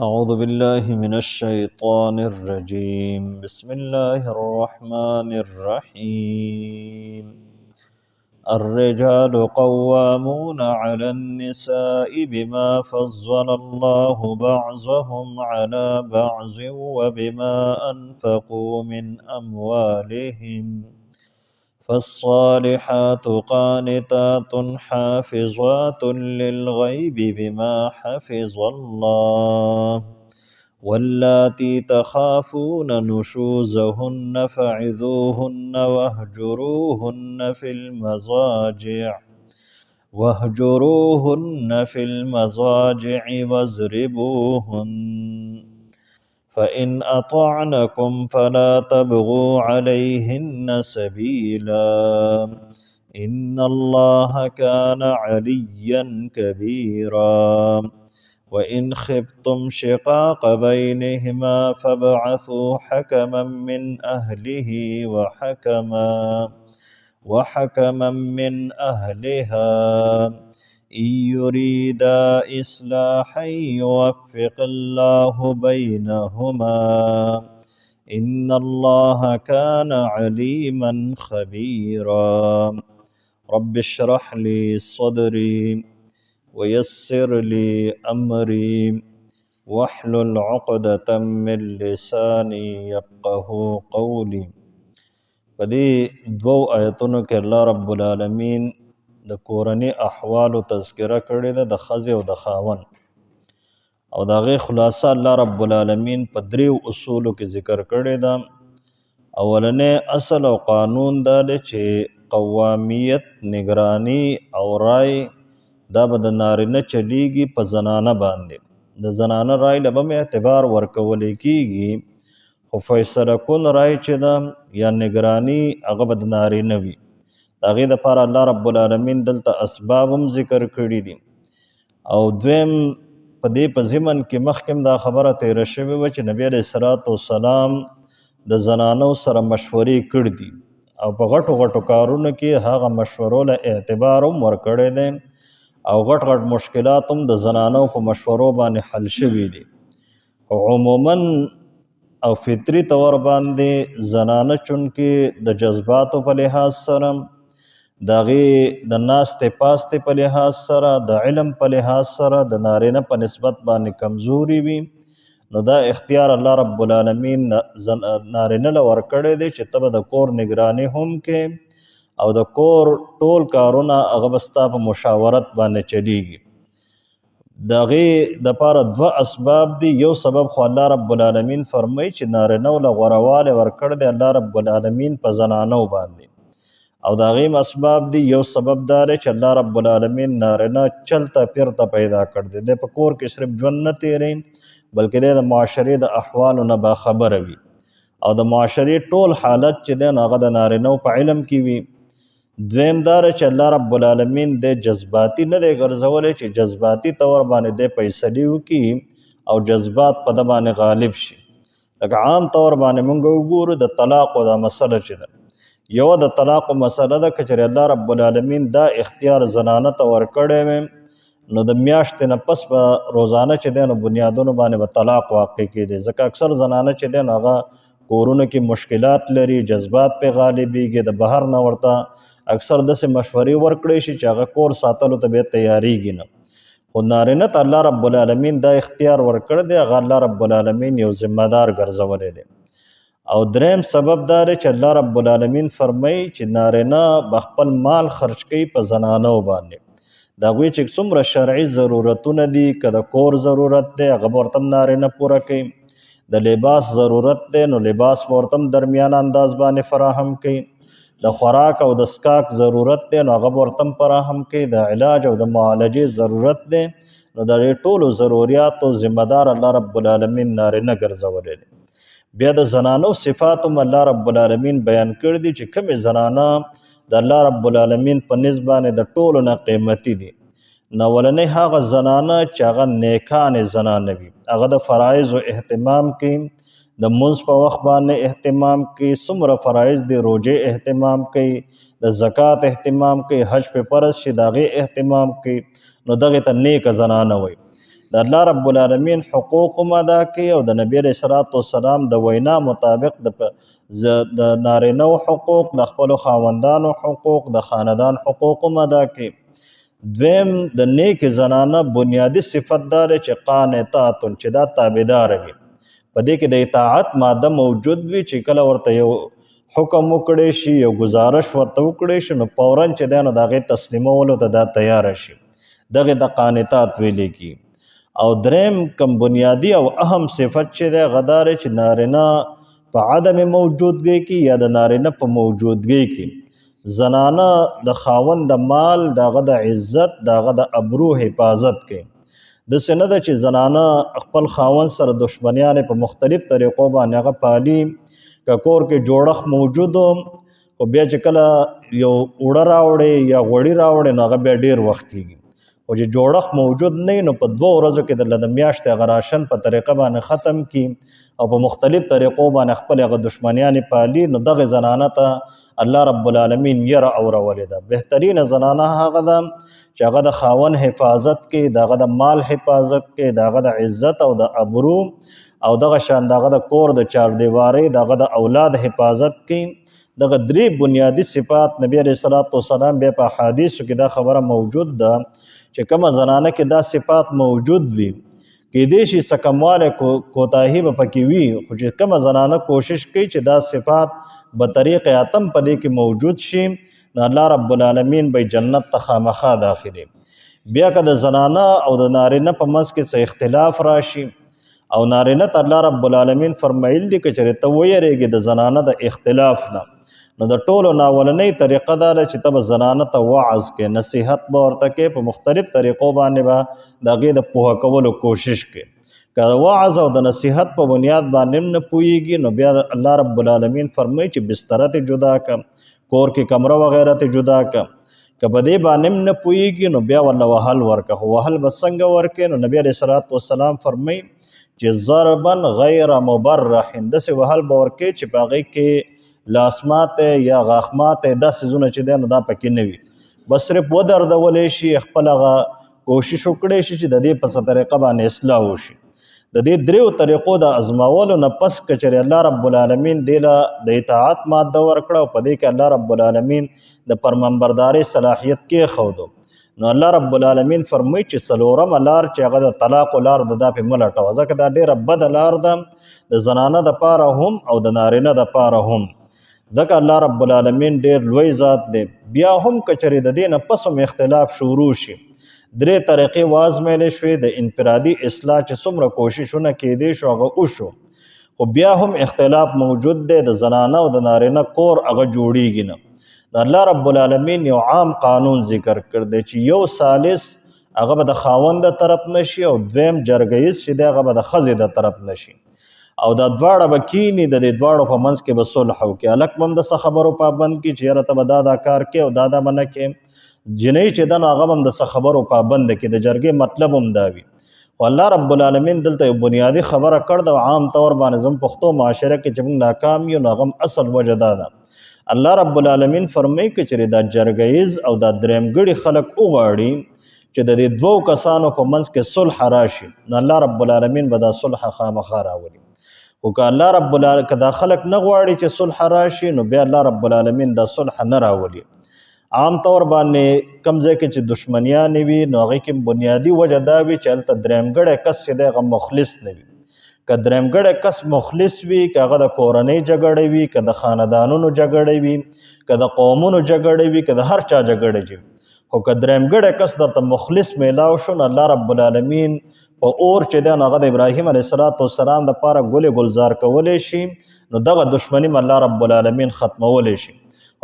أعوذ بالله من الشيطان الرجيم بسم الله الرحمن الرحيم الرجال قوامون على النساء بما فضل الله بعضهم على بعض وبما أنفقوا من أموالهم فالصالحات قانتات حافظات للغيب بما حفظ الله واللاتي تخافون نشوزهن فعظوهن واهجروهن في المضاجع واضربوهن فإن أطعنكم فلا تبغوا عليهن سبيلا إن الله كان عليا كبيرا وإن خفتم شقاق بينهما فابعثوا حكما من أهله وحكما من أهلها إن يريدا إصلاحا يوفق الله بينهما إن الله كان عليما خبيرا رب اشرح لي صدري ويسر لي أمري واحلل عقدة من لساني يفقه قولي. په دې دوو آیتونو کې الله رب العالمین د کورنی احوالو تذکره کړې ده، د ښځې او د خاوند، او د هغې خلاصه الله رب العالمین په دریو اصولو کې ذکر کړې ده. اولنی اصل او قانون دا دی چې قوامیت، نگرانی او رای دا به د نارینه چلیږي په زنانه باندې. د زنانه رای له به هم اعتبار ورکولی کیږي، خو فیصله کن رای چې ده یا نگرانی هغه به د نارینه وي. د هغې دپاره الله رب العالمین دلته اسباب هم ذکر کړي دي. او دویم په دې په ضمن کې مخکې هم دا خبره تیره شوې وه چې نبي علیه الصلاة والسلام د زنانو سره مشورې کړي دي، او په غټو غټو کارونو کې هغه مشورو له اعتبار هم ورکړی دی، او غټ غټ مشکلات هم د زنانو په مشورو باندې حل شوي دي. عموما او فطري طور باندې زنانه چونکې د جذباتو په لحاظ سره، د هغې د ناستې پاستې په لحاظ سره، د علم په لحاظ سره د نارینه په نسبت باندې کمزوري وي، نو دا اختیار الله رب العالمین نارینه له ورکړی دی چې ته به د کور نگرانی هم کې او د کور ټول کارونه هغه به ستا په مشاورت باندې چلیږي. د هغې دپاره دوه اسباب دي. یو سبب خو الله رب العالمین فرمایي چې نارینهو له غورهوالی ورکړی دی الله رب العالمین په زنانو باندې، او د هغې اسباب دي. یو سبب دا دی چې الله رب العالمین نارینه چلته پیرته پیدا کړ دی. دی په کور کې صرف ژوند نه تیروي، بلکې دی د معاشرې د احوالو نه باخبره وي، او د معاشرې ټول حالت چې دی نو هغه د نارینهو په علم کې وي. دویم دا چې الله رب العالمین دی جذباتي نه دی ګرځولی چې جذباتي طور باندې دی فیصلې وکړي او جذبات په ده باندې غالب شي. لکه عام طور باندې موږ وګورو د طلاقو دا مسله چې ده، یوه د طلاقو مسله ده که چېرې الله رب العالمین دا اختیار زنانه ته ورکړی وی، نو د میاشتې نه پس به روزانه چې دی نو بنیادونو باندې به طلاق واقع کېدی، ځکه اکثر زنانه چې دی نو هغه کورونو کې مشکلات لري، جذبات پې غالبېږي، د بهر نه ورته اکثر داسې مشورې ورکړی شي چې هغه کور ساتلو ته بیا تیاریږي نه. خو نارینه ته الله رب العالمین دا اختیار ورکړی دی، هغه الله رب العالمین یو ذمه دار ګرځولی دی. او دریم سبب دا دی چې الله رب العالمین فرمایي چې نارینه به خپل مال خرج کوي په زنانو باندې. د هغوی چې څومره شرعي ضرورتونه دي، که د کور ضرورت دی هغه به ورته نارینه پوره کوي، د لباس ضرورت دی نو لباس به ورته درمیانه انداز باندې فراهم کوي، د خوراک او د اسکاک ضرورت دی نو هغه به ورته فراهم کوي، د علاج او د معالجې ضرورت دی نو د دې ټولو ضروریاتو ذمه دار الله رب العالمین نارینه ګرځولی دی. بیا د زنانو صفات هم الله رب العالمین بیان کړي دي چې کومې زنانه د الله رب العالمین په نسبت باندې د ټولو نه قیمتي دي. نو اولنۍ هغه زنانه چې هغه نیکانې زنانه وي، هغه د فرایضو اهتمام کوي، د مونځ په وخت باندې اهتمام کوي، څومره فرایض دي روژې اهتمام کوي، د زکات اهتمام کوي، حج په فرض شي د هغې اهتمام کوي، نو دغې ته نیکه زنانه وایي. د الله رب العالمین حقوق هم ادا کوي او د نبی علیه الصلاۃ والسلام د وینا مطابق د نارینه حقوق، د خپلو خاوندانو حقوق، د خاندان حقوق هم ادا کوي. دویم د نیک زنانه بنیادی صفت دا دی چې قانتاتن، چې دا تابعداره وي. په دې کې د اطاعت ماده موجود وي چې کله ورته یو حکم وکړی شي، یو گزارش ورته وکړی شي، نو فوراً چې دی نو د هغې تسلیمولو ته دا تیاره شي. دغې د قانتات ویلې کي. او دریم کم بنیادی او اهم صفت چې دی هغه دا دی چې نارینه په عدم موجودګۍ کې یا د نارینه په موجودګۍ کې زنانه د خاوند د مال، د هغه د عزت، د هغه د ابرو حفاظت کوي. داسې نه ده چې زنانه خپل خاوند سره دشمنیانې په مختلف طریقو باندې هغه پالي. که کور کې جوړښت موجود خو بیا چې کله یو اوړه راوړي یا غوړي راوړي نو هغه بیا ډېر وخت کېږي. خو چې جوړښت موجود نه وي نو په 2 ورځو کې د میاشتې هغه راشن په طریقه باندې ختم کړي او په مختلف طریقو باندې خپل هغه دشمنیانې پالي. نو دغه زنانه ته الله رب العالمین یره اورولې ده. بهترینه زنانه هغه ده چې هغه د خاوند حفاظت کوي، د هغه د مال حفاظت کوي، د هغه د عزت او د ابرو او دغه شان دغه د کور د چاردیوارۍ، دغه د اولاد حفاظت کوي. دغه 3 بنیادی صفات نبی علیه الصلاۃ والسلام بیا په احادیثو کې دا خبره موجود ده چې کومه زنانه کې دا صفات موجود وي کېدای شي څه کموالی کوتاهي به پکې وي، خو چې کومه زنانه کوشش کوي چې دا صفات به طریق اتم په دې کې موجود شي نو الله رب العالمین به جنت ته خامخا داخلي. بیا که د زنانه او د نارینه په منځ کې څه اختلاف راشي او نارینه ته الله رب العالمین فرمایل دي که چېرې ته ویریږې د زنانه د اختلاف نه، نو د ټولو ناولنۍ طریقه دا ده چې ته به زنانه ته وعظ کې، نصیحت به ورته کې، په مختلف طریقو باندې به د هغې د پوهه کولو کوشش کې. که د وعظ او د نصیحت په بنیاد باندې هم نه پوهېږي نو بیا الله رب العالمین فرمایي چې بستره ته جدا کړه، کور کې کمره وغیره ته جدا کړه. که په دې باندې هم نه پوهېږي نو بیا ورله وهل ورکړه. خو وهل به څنګه ورکړې؟ نو نبي علیه الصلاۃ والسلام فرمایي چې ضربا غیر مبرح، داسې وهل به ورکړې چې په هغې کې لاسماته یا غاښماته دا څیزونه چې دی نو دا پکې نه وي، بس صرف ودردولی شي، خپل هغه کوشش وکړی شي چې د دې په څه طریقه باندې اصلاح وشي. د دې 3 طریقو د ازمولو نه پس که چېرې الله رب العالمین دې له د اطاعت ماده ورکړه او په دې کې الله رب العالمین د فرمانبردارۍ صلاحیت کېښودو نو الله رب العالمین فرمایي چې 4مه لار چې هغه د طلاقو لار ده دا پرې مه لټوه، ځکه دا ډېره بده لار ده د زنانه دپاره هم او د نارینه دپاره هم. ځکه الله رب العالمین ډېر لوی ذات دی. بیا هم که چېرې د دې نه پس هم اختلاف شروع شي، 3 طریقې وازمایلې شوې، د انفرادي اصلاح چې څومره کوششونه کېدی شو هغه وشو، خو بیا هم اختلاف موجود دی. د زنانه او د نارینه کور هغه جوړیږي نه. د الله رب العالمین یو عام قانون ذکر کړ دی چې یو ثالث هغه به د خاوند د طرف نشي او دویم جرګیز چې دی هغه به د ښځې د طرف نشي او دا دواړه به کینی، د دې دواړو په منځ کې به صلح وکړي. هلک به هم د څه خبرو پابند کړي چې یاره ته به دا کار کوې او دا به نه کوې، جنۍ چې ده نو هغه به هم د څه خبرو پابند کړي، د جرګې مطلب هم دا وي. خو الله رب العالمین دلته یو بنیادي خبره کړ ده، عام طور باندې زموږ پښتو معاشره کې چې موږ ناکام یو نو هغه هم اصل وجه دا ده. الله رب العالمین فرمایي که چېرې دا جرګیز او دا درېمګړي خلک وغواړي چې د دې 2 کسانو په منځ کې صلح راشي نو الله رب العالمین به دا صلح خامخا راولي. خو که الله رب العالمین که دا خلک نه غواړي چې صلح راشي نو بیا الله رب العالمین دا صلح نه راولي. عام طور باندې کوم ځای کې چې دشمنیانې وي نو هغې کې بنیادي وجه دا وي چې هلته درېمګړی کس چې دی هغه مخلص نه وي. که درېمګړی کس مخلص وي، که هغه د کورنۍ جګړې وي، که د خاندانونو جګړې وي، که د قومونو جګړې وي، که د هر چا جګړې وي، خو که درېمګړی کس درته مخلص میلاو شو نو الله رب العالمین په اور چې دی نو هغه د ابراهیم علیه السلام دپاره ګلې ګلزار کولی شي نو دغه دشمني الله رب العالمین ختمولی شي.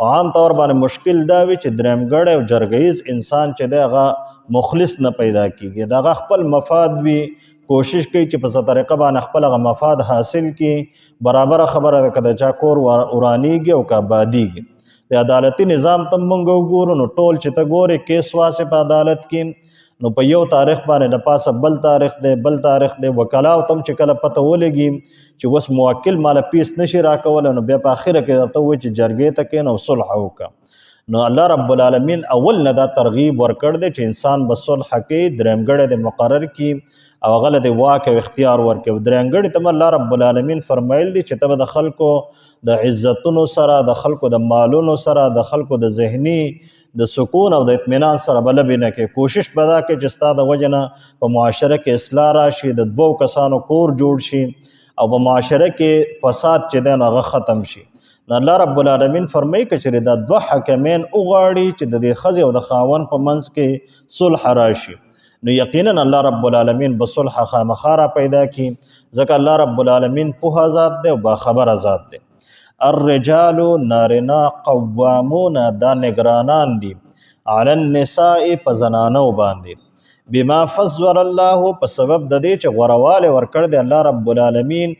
او عام طور باندې مشکل دا وي چې درېمګړی او جرګیز انسان چې دی هغه مخلص نه پیدا کېږي، د هغه خپل مفاد وي، کوشش کوي چې په څه طریقه باندې خپل هغه مفاد حاصل کړي. برابره خبره ده که د چا کور ورانیږي او که آبادیږي. د عدالتي نظام ته موږ وګورو نو ټول چې ته ګورې کیس واسې په عدالت کې نو په یو تاریخ باندې د پاسه بل تاریخ دی، بل تاریخ دی. وکلاو ته هم چې کله پته ولګي چې اوس موکل ماله پیس نشي راکولی نو بیا په اخره کې درته ووایي چې جرګې ته کښېنه او صلح وکړه. نو الله رب العالمین اول نه دا ترغیب ورکړ دی چې انسان به صلح کې درېمګړی د مقرر کی او هغه د واک او اختیار ورکړي. درېمګړي ته الله رب العالمین فرمایل دي چې ته به د خلکو د عزتونو سره، د خلکو د مالونو سره، د خلکو د ذهني د سکون او د اطمینان سره به لبې نه کوې. کوشش به دا کوې چې ستا د وجه نه په معاشره کې اصلاح راشي، د دوو کسانو کور جوړ شي او په معاشره کې فساد چې دی نو هغه ختم شي. نو الله رب العالمین فرمایي که چېرې دا دوه حکمین وغواړي چې د دې ښځې او د خاوند په منځ کې صلح راشي نو یقینا الله رب العالمین به صلح خامخا را پیدا کړي، ځکه الله رب العالمین پوهه ذات دی او باخبره ذات دی. الرجال نارنا قوامون دا نگرانان دي علی النساء په زنانو باندې بما فضل الله په سبب د دې چې غورواله ورکړ دی الله رب العالمین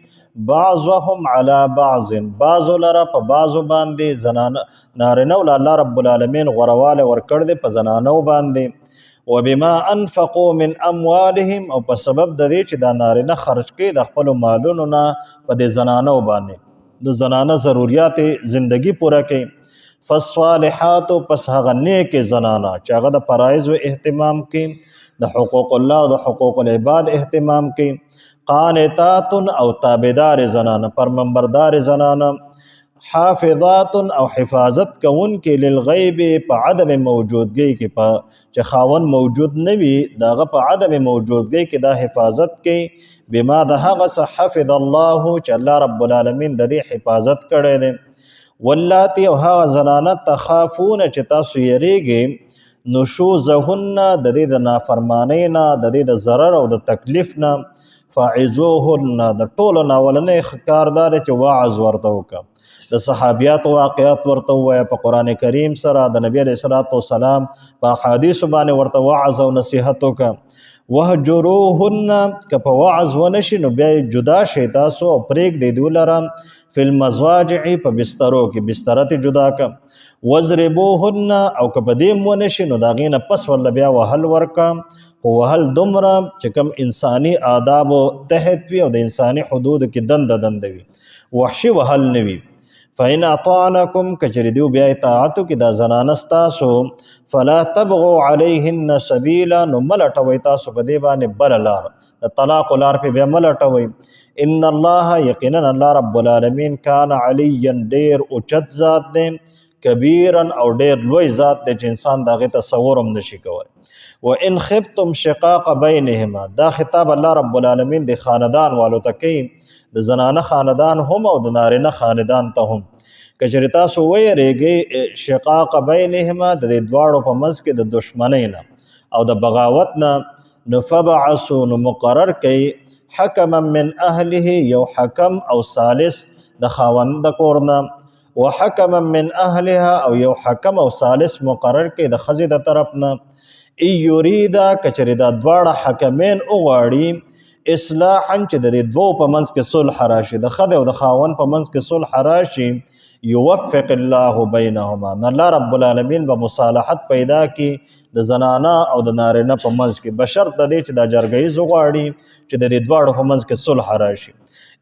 بعضهم علی بعض، بعضو لره په بعضو باندې زنانه نارینه ول الله رب العالمین غورواله ورکړ دی په زنانو باندې وبما انفقوا من اموالهم او په سبب د دې چې دا نارینه خرج کوي د خپل مالونو نه په دې زنانو باندې د زنانه ضرورت زندگی پوره کوي. فالصالحات پس هغه نیک زنانه چې هغه د فرایض و اهتمام کوي، د حقوق الله او د حقوق العباد اهتمام کوي. قانتات او تابدار زنانه، پرمنبردار زنانه. حافظات او حفاظت کون کې للغیب په عدم موجودګۍ کې په چې خاون موجود نه وي داغه په عدم موجودګۍ کې دا حفاظت کوي. بما د هغه څه حفظ الله چې الله رب العالمین د دې حفاظت کړی دی. واللاتی او هغه زنانه تخافون چې تاسو یریږئ نشوزهن د دې د نافرمانی نه، د دې د ضرر او د تکلیف نه. فاعظوهن د ټولو نه اولنی کاردار چې وعظ ورته وکړه، د صحابیات واقعات ورته ووایه په قرآن کریم سره، د نبی علیه الصلاة والسلام په احادیثو باندې ورته وعظ او نصیحت وکړه. وهجروهن که په وعظ ونشي نو بیا جدا شئ تاسو او پرېږدئ دوی لره فی المضاجع په بسترو کې، بستره ترې جدا کړه. وضربوهن او که په دې ونشي نو د هغې نه پس ورله بیا وهل ورکړه، خو وهل دومره چې کوم انساني آدابو تحت وي او د انساني حدودو کې دنده وي، وحشي وهل نه وي. فإن اطعنکم کچری دیو بیا اطاعتو کې دا زنانه ستاسو فلا تبغوا علیهن سبیلا نو ملټوئ تاسو په دې باندې بله لار، د طلاق لار پې بیا ملټوئ. ان الله یقینا الله رب العالمین کان علیا ډیر اوچت ذات دی، کبیرا او ډیر لوی ذات دی چې انسان د هغې تصور هم نشي کولی. وان خفتم شقاق بینهما دا خطاب الله رب العالمین د خاندان والو ته کوي، د زنانه خاندان هم او د نارینه خاندان ته هم. که چېرې تاسو ویریږئ شقاق بینهما د دې دواړو په منځ کې د دشمنۍ نه او د بغاوت نه نو فبعثوا نو مقرر کوي حکما من اهله یو حکم او ثالث د خاوند د کور نه، وحکما من اهلها او یو حکم او ثالث مقرر کوي د ښځې د طرف نه. ای یریدا کچری دا دواړه حکمین وغواړي اصلاحا چې د دې دوو په منځ کې صلح راشي، د ښځې او د خاوند په منځ کې صلح راشي. یوفق الله بینهما الله رب العالمین به مصالحت پیدا کی د زنانه او د نارینه په منځ کې، بشرط د دې چې دا جرګیز وغواړي چې د دې دواړو په منځ کې صلح راشي.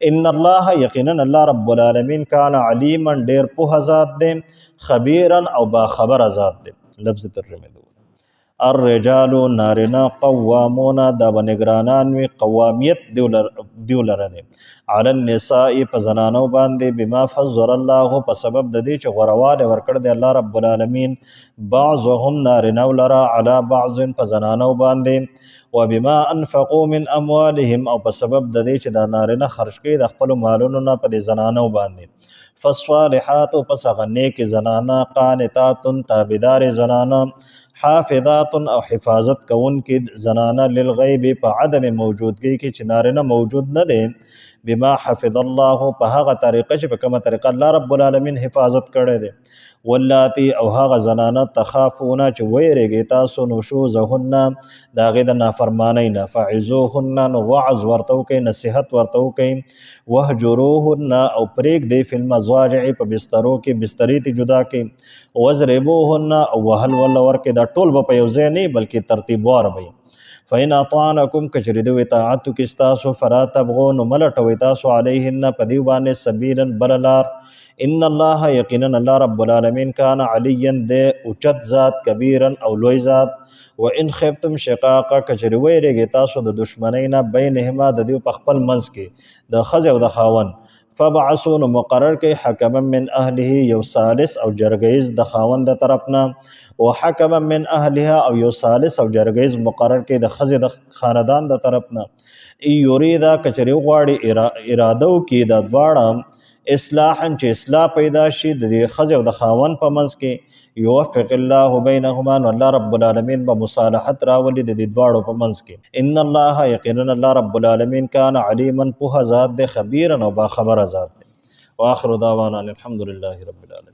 ان الله یقینا الله رب العالمین کان علیما ډیر پوهه ذات دی، خبیرا او باخبره ذات دی. لفظ ترجمه دو الرجال نارنا قوامون دا بنگرانان وی قوامیت دیو لره دی علی النساء په زنانو باندې بما فضل الله په سبب د دې چې غورواله ورکړ دی الله رب العالمین بعضهم نارنا لره علی بعض په زنانو باندې وبما انفقوا من اموالهم او په سبب د دې چې دا نارینه خرج کوي د خپل مالونو نه په دې زنانو باندې. فالصالحات پس هغه نیک زنانه، قانتات تابدار زنانه، حافظات او حفاظت کون کې زنانه للغیب په عدم موجودګۍ کې چې نارینه موجود نه دی، بما حفظ الله په هغه طریقه چې په کومه طریقه الله رب العالمین حفاظت کړی دی. واللاتی او هغه زنانه تخافونه چې ویریږئ تاسو نشوزهن د هغې د نافرمانۍ نه، فعظوهن نو وعظ ورته وکئ، نصیحت ورته وکئ. وهجروهن او پرېږدئ فی المضاجع په بسترو کې، بسترې ته جدا کړئ. وضربوهن او وهل ورله ورکړئ، دا ټول به په یو ځای نه بلکې ترتیبوار به فإن أطعنكم کچری دوی اطاعت کی استاسو فلا تبغوا نو ملټوي تاسو علیهن پدیو باندې سبیلا بللار ان الله یقینا الله رب العالمین کان علیا د اوچت ذات کبیرا او لوی ذات وان خفتم شقاق کچری ویریږي تاسو د دشمنی نه بینهما د دیو په خپل منځ کې د خځه او د خاون فبعثوا نو مقرر کوي حکما من اهله یو ثالث او جرګیز د خاوند د طرفنا او حکما من اهلها او یو ثالث او جرګیز مقرر کوي د خځه د خاندان د طرفنا ای یریدا کچری غواړي اراده کوي د دواړه اصلاحا چې اصلاح پیدا شي د خځه او د خاوند په منځ کې یوفق الله بینهما نو الله رب العالمین به مصالحت راولي د دې دواړو په منځ کې ان الله یقینا الله رب العالمین کان علیما په ذات د خبیر او با خبر ذات واخر دعوانا الحمد لله رب العالمین